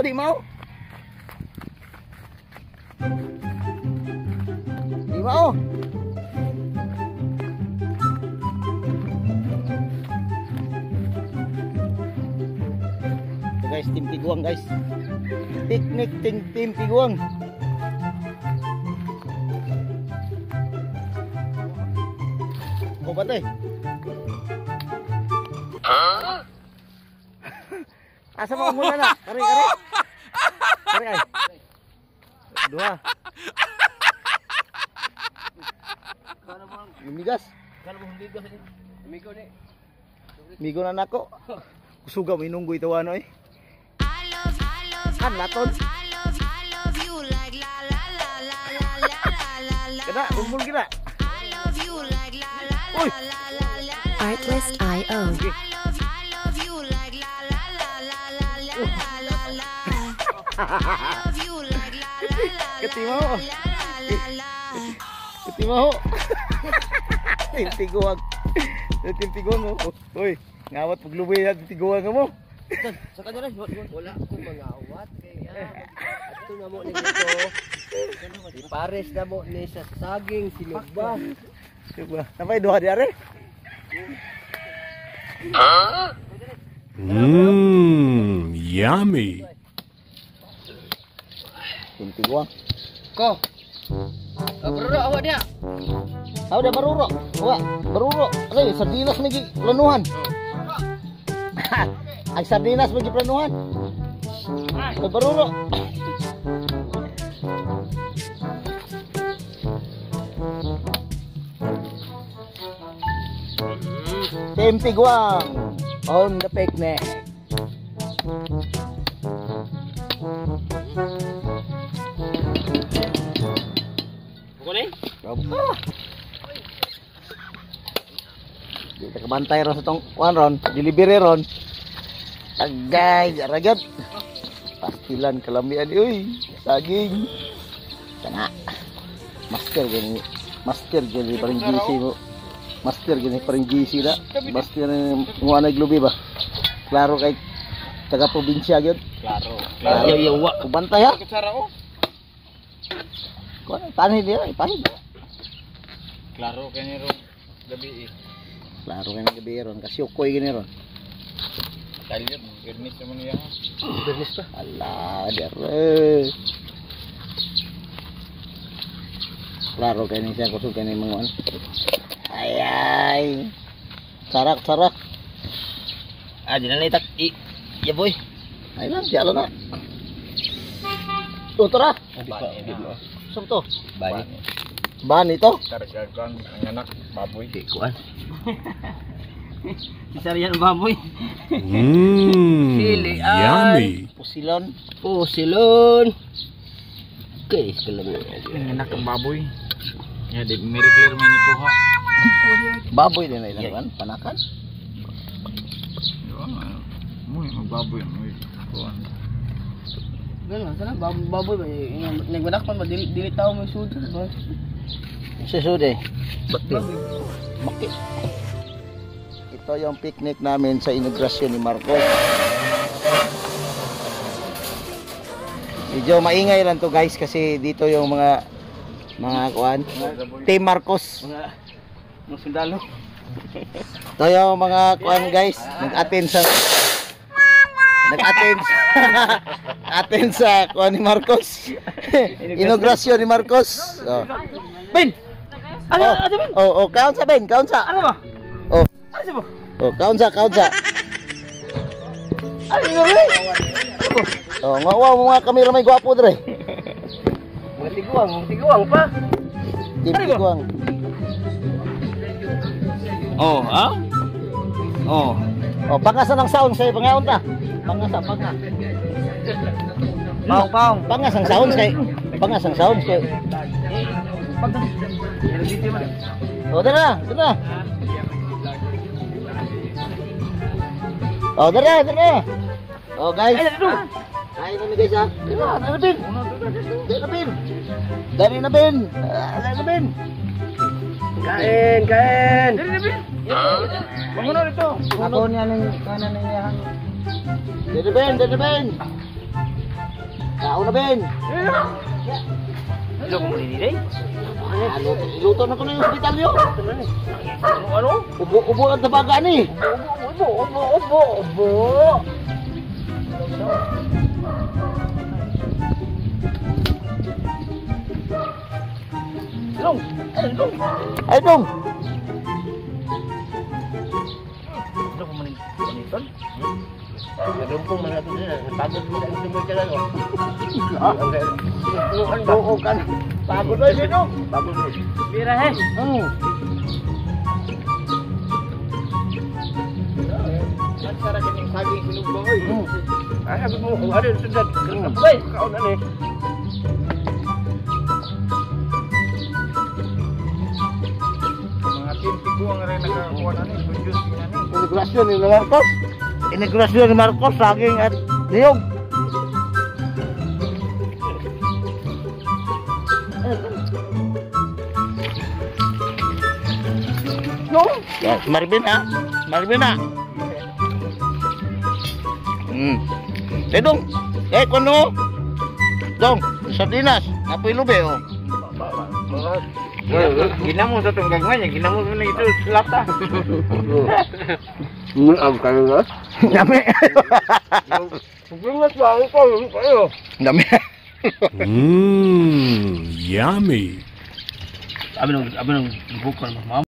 Di mau. Ito guys, tim tiguang guys. Picnic tim tiguang. Ko ba tay? Asa mo muna na? Kari. Kari ay. Dua. Yung migas. Migo na nako. Kusuga mo inunggoy tawa no eh. Kan laton. Kena, umbul kita. Uy. Artlist.io. Ketimaho. Ketimaho. Tiguang. Tiguang mo. Uy, ngawat paglubi na tiguang mo. Sa kanya rin, wala akong mga awat. Kaya, ato na mo ni dito. Ipares na mo ni sa saging sinugba. Sampai dua hari are. Yummy. Tiguang. Ko. Beruro awak dia. Udah beruro. Wah, beruro. Ano sardinas magi planuhan. Ang sardinas magi planuhan. Beruro. Tim Tiguang on the picnic. Kita kebantai ron sa tong kuan ron, delivery ron. Agay, jaragad. Pastilan kalambian euy, saging. Kana. Master gini paling gizi mo. Master gini paling gizi da. Master mo anay glubi ba. Klaro kay taga probinsya gyud. Klaro. Yo wa kubantay ha. Kutsara ko. Kuan panid dia, panid. Klaro kani ro gabi. Klaro kani gabi ron kasi ukoy gini ron. Talir, gernis mo niya. Gernis pa. Allah, dere. Klaro kani siya kusog kani mga ay. Sarak. Ah, dinan itak ya boy. Ay lang, siya na. Tutora. Sum to. Bani to. Karagagan ang anak baboy di kuan. Isarian baboy. Yummy. Pusilon. Okay, sekarang Ang anak ng baboy. Ya di Mary Claire may nikuha. baboy din na ilan panakan. Muy magbaboy mo kuan. Ganun, sana baboy ba nagbadak pa dili tao mo sud ba? Susude. Bakit? Ito yung picnic namin sa inaugurasyon ni Marcos. Medyo maingay lang to guys kasi dito yung mga kuan, Team Marcos. Mga sundalo. Ito yung mga kuan guys, nag-attend sa kuan ni Marcos. Inaugurasyon ni Marcos. Oh. Ben. Kaon sa Ben, kaon sa. Ano ba? Oh. Ano ba? Oh, kaon sa. Ano ba? Oh, ngawa mo mga kamera may gwapo dre. Mga tiguang pa. Tiguang. Oh, ha? Oh. Oh, pangasan ng sound sa pangaon ta. Panga. Paong. Pangas ang sound kay. Oh, tara, tara. Oh, tara, tara. Oh, guys. Kain na guys ha. Tara, tara bin. Tara bin. Dari na bin. Dari na bin. Kain, kain. Manguno dito. Ako niya ning kanan niya. Dari bin, dari bin. Kau na bin. Hello, kung hindi day. Luto na ko na yung hospital nyo. Ano? Ubo ang tabaga ni. Obo. Dong, dong. Ay, dong. Ano kung maniton? Nadumpong mga ito nila. Pagod mo ang sumay ka lang. Oo ka na. Pagod na siya, dong. Pagod mo. Bira he. At sarap yung saging sinugbang oy. Ay, sabi mo, kung ano yung sundan. Kapagay, kaon ano eh. Mga timpigo ang rin nakakuha na ni, produce niya ni. Inaugurasyon ni Marcos. Inaugurasyon ni Marcos, saging at niyog. No? Yes, Marvin ha? Marvin ha? Dong, kuno? Dong, sardinas, apoy lube oh. Ginamo sa itong gagawin niya, ginamo na ito lata. Ang kayo na? Dami. Pagpingat ba ako kayo? Dami. Yummy. Abi nang bukol mo.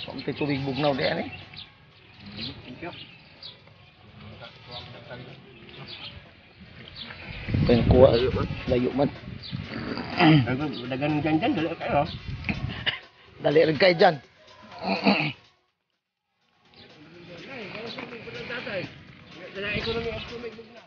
Konti tubig bugnaw diyan eh. Pengkuha. Layo man. Dagan dyan, dali kayo. Dali rin kayo dyan. Dala ekonomi at kumig na.